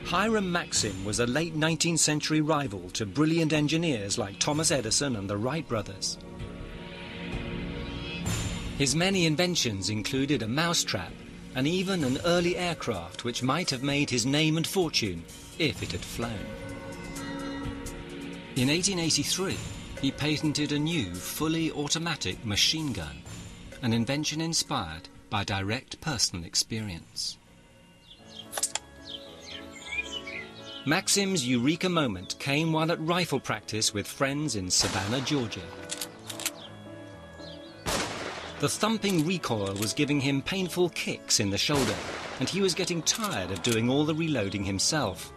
Hiram Maxim was a late 19th century rival to brilliant engineers like Thomas Edison and the Wright brothers. His many inventions included a mousetrap and even an early aircraft which might have made his name and fortune if it had flown. In 1883, he patented a new, fully automatic machine gun, an invention inspired by direct personal experience. Maxim's eureka moment came while at rifle practice with friends in Savannah, Georgia. The thumping recoil was giving him painful kicks in the shoulder, and he was getting tired of doing all the reloading himself.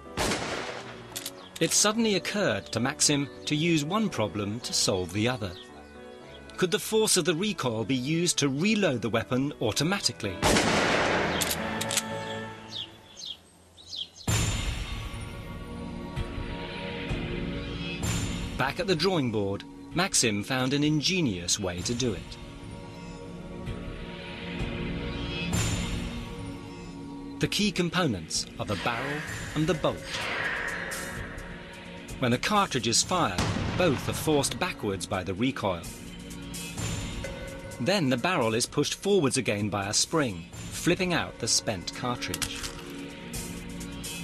It suddenly occurred to Maxim to use one problem to solve the other. Could the force of the recoil be used to reload the weapon automatically? Back at the drawing board, Maxim found an ingenious way to do it. The key components are the barrel and the bolt. When a cartridge is fired, both are forced backwards by the recoil. Then the barrel is pushed forwards again by a spring, flipping out the spent cartridge.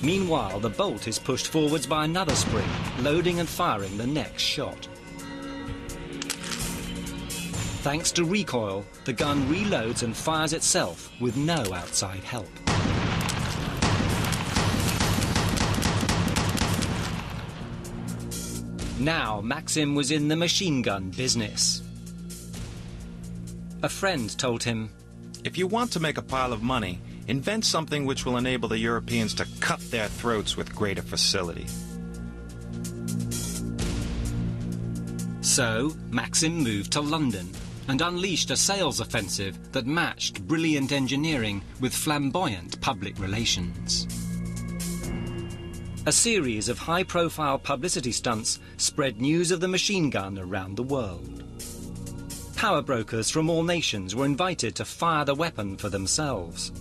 Meanwhile, the bolt is pushed forwards by another spring, loading and firing the next shot. Thanks to recoil, the gun reloads and fires itself with no outside help. Now Maxim was in the machine gun business. A friend told him, "If you want to make a pile of money, invent something which will enable the Europeans to cut their throats with greater facility." So Maxim moved to London and unleashed a sales offensive that matched brilliant engineering with flamboyant public relations. A series of high-profile publicity stunts spread news of the machine gun around the world. Power brokers from all nations were invited to fire the weapon for themselves.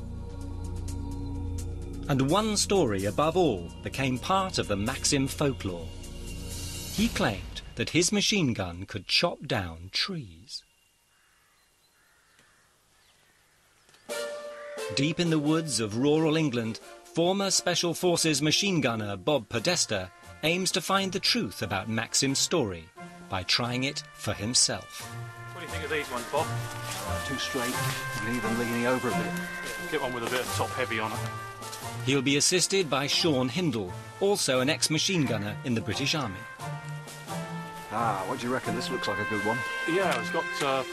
And one story above all became part of the Maxim folklore. He claimed that his machine gun could chop down trees. Deep in the woods of rural England, former Special Forces machine gunner Bob Podesta aims to find the truth about Maxim's story by trying it for himself. What do you think of these ones, Bob? Too straight. Leave them leaning over a bit. Get one with a bit of top heavy on it. He'll be assisted by Sean Hindle, also an ex-machine gunner in the British Army. Ah, what do you reckon? This looks like a good one. Yeah, it's got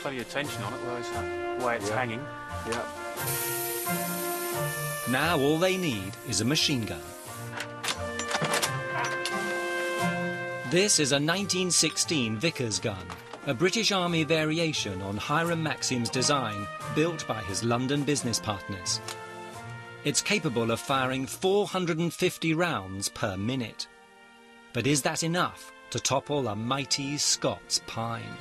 plenty of tension on it, the way it's hanging. Yeah. Now all they need is a machine gun. This is a 1916 Vickers gun, a British Army variation on Hiram Maxim's design built by his London business partners. It's capable of firing 450 rounds per minute. But is that enough to topple a mighty Scots pine?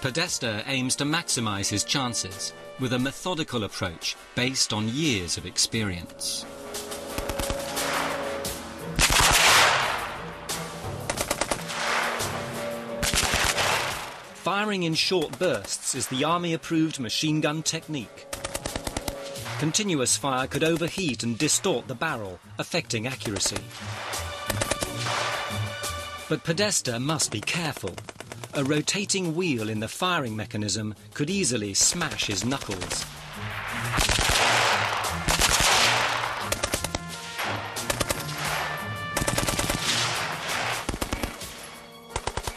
Podesta aims to maximize his chances with a methodical approach based on years of experience. Firing in short bursts is the Army-approved machine gun technique. Continuous fire could overheat and distort the barrel, affecting accuracy. But Podesta must be careful. A rotating wheel in the firing mechanism could easily smash his knuckles.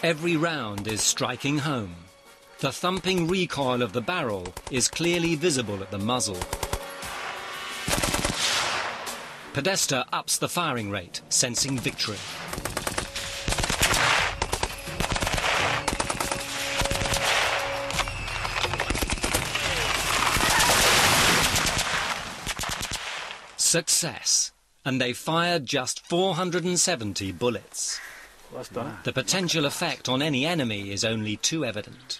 Every round is striking home. The thumping recoil of the barrel is clearly visible at the muzzle. Podesta ups the firing rate, sensing victory. Success, and they fired just 470 bullets. Well, that's done. The potential effect on any enemy is only too evident.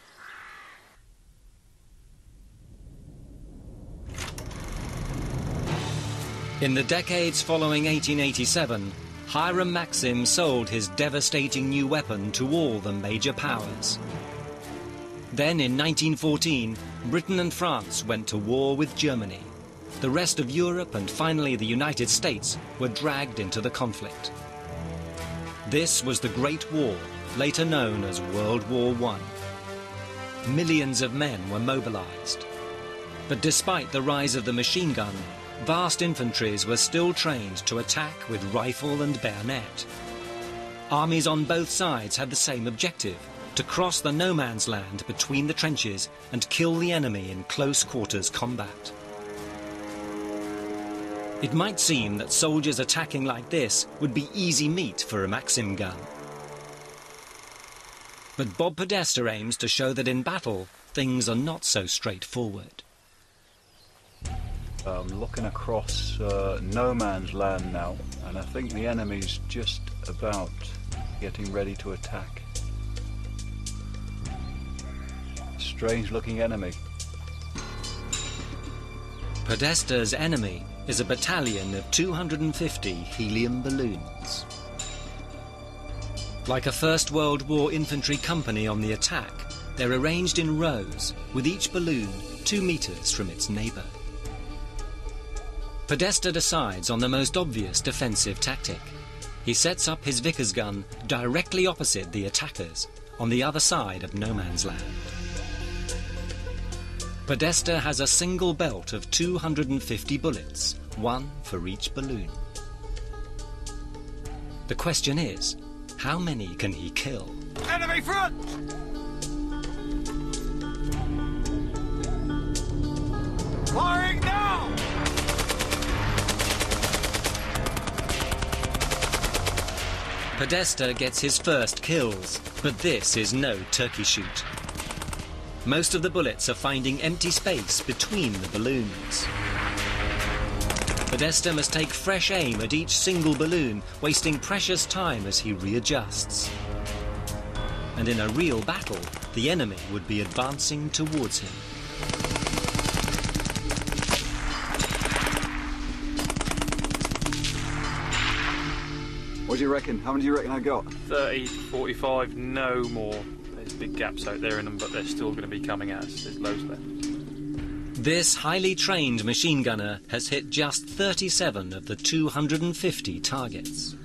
In the decades following 1887, Hiram Maxim sold his devastating new weapon to all the major powers. Then in 1914, Britain and France went to war with Germany. The rest of Europe and finally the United States were dragged into the conflict. This was the Great War, later known as World War I. Millions of men were mobilized. But despite the rise of the machine gun, vast infantries were still trained to attack with rifle and bayonet. Armies on both sides had the same objective: to cross the no man's land between the trenches and kill the enemy in close quarters combat. It might seem that soldiers attacking like this would be easy meat for a Maxim gun. But Bob Podesta aims to show that in battle, things are not so straightforward. Looking across no man's land now, and I think the enemy's just about getting ready to attack. Strange looking enemy. Podesta's enemy is a battalion of 250 helium balloons. Like a First World War infantry company on the attack, they're arranged in rows, with each balloon 2 meters from its neighbor. Podesta decides on the most obvious defensive tactic. He sets up his Vickers gun directly opposite the attackers, on the other side of no man's land. Podesta has a single belt of 250 bullets, one for each balloon. The question is, how many can he kill? Enemy front! Firing now! Podesta gets his first kills, but this is no turkey shoot. Most of the bullets are finding empty space between the balloons. Podesta must take fresh aim at each single balloon, wasting precious time as he readjusts. And in a real battle, the enemy would be advancing towards him. What do you reckon? How many do you reckon I got? 30, 45, no more. There's big gaps out there in them, but they're still going to be coming at us. There's loads left. This highly trained machine gunner has hit just 37 of the 250 targets.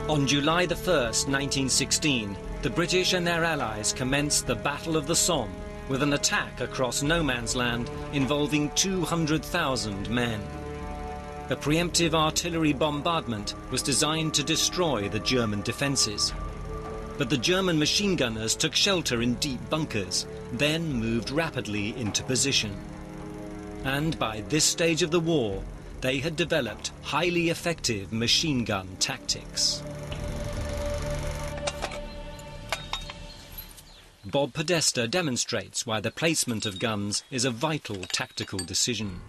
On July the 1st, 1916, the British and their allies commenced the Battle of the Somme with an attack across no man's land involving 200,000 men. A preemptive artillery bombardment was designed to destroy the German defences. But the German machine gunners took shelter in deep bunkers, then moved rapidly into position. And by this stage of the war, they had developed highly effective machine gun tactics. Bob Podesta demonstrates why the placement of guns is a vital tactical decision.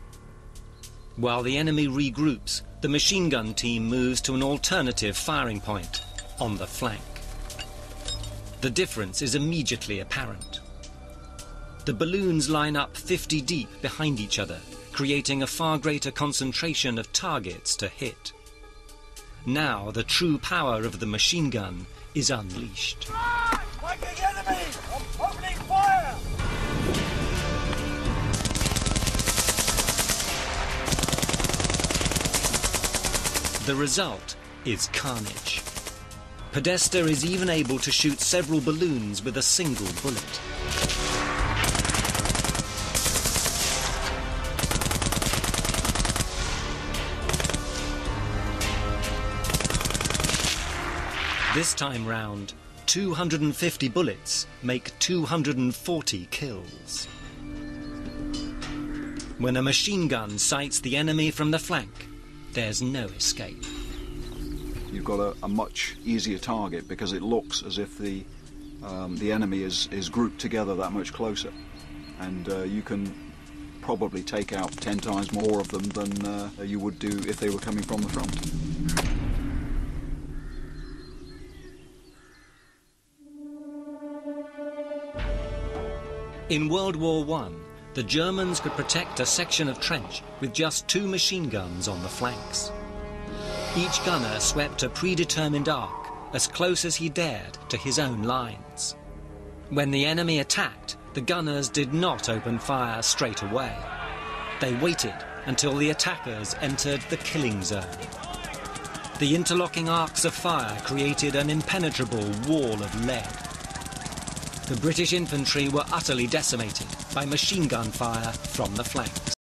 While the enemy regroups, the machine gun team moves to an alternative firing point on the flank. The difference is immediately apparent. The balloons line up 50 deep behind each other, creating a far greater concentration of targets to hit. Now the true power of the machine gun is unleashed. Fighting enemy! I'm opening fire! The result is carnage. Podesta is even able to shoot several balloons with a single bullet. This time round, 250 bullets make 240 kills. When a machine gun sights the enemy from the flank, there's no escape. You've got a much easier target because it looks as if the enemy is grouped together that much closer, and you can probably take out 10 times more of them than you would do if they were coming from the front. In World War I, the Germans could protect a section of trench with just 2 machine guns on the flanks. Each gunner swept a predetermined arc as close as he dared to his own lines. When the enemy attacked, the gunners did not open fire straight away. They waited until the attackers entered the killing zone. The interlocking arcs of fire created an impenetrable wall of lead. The British infantry were utterly decimated by machine gun fire from the flanks.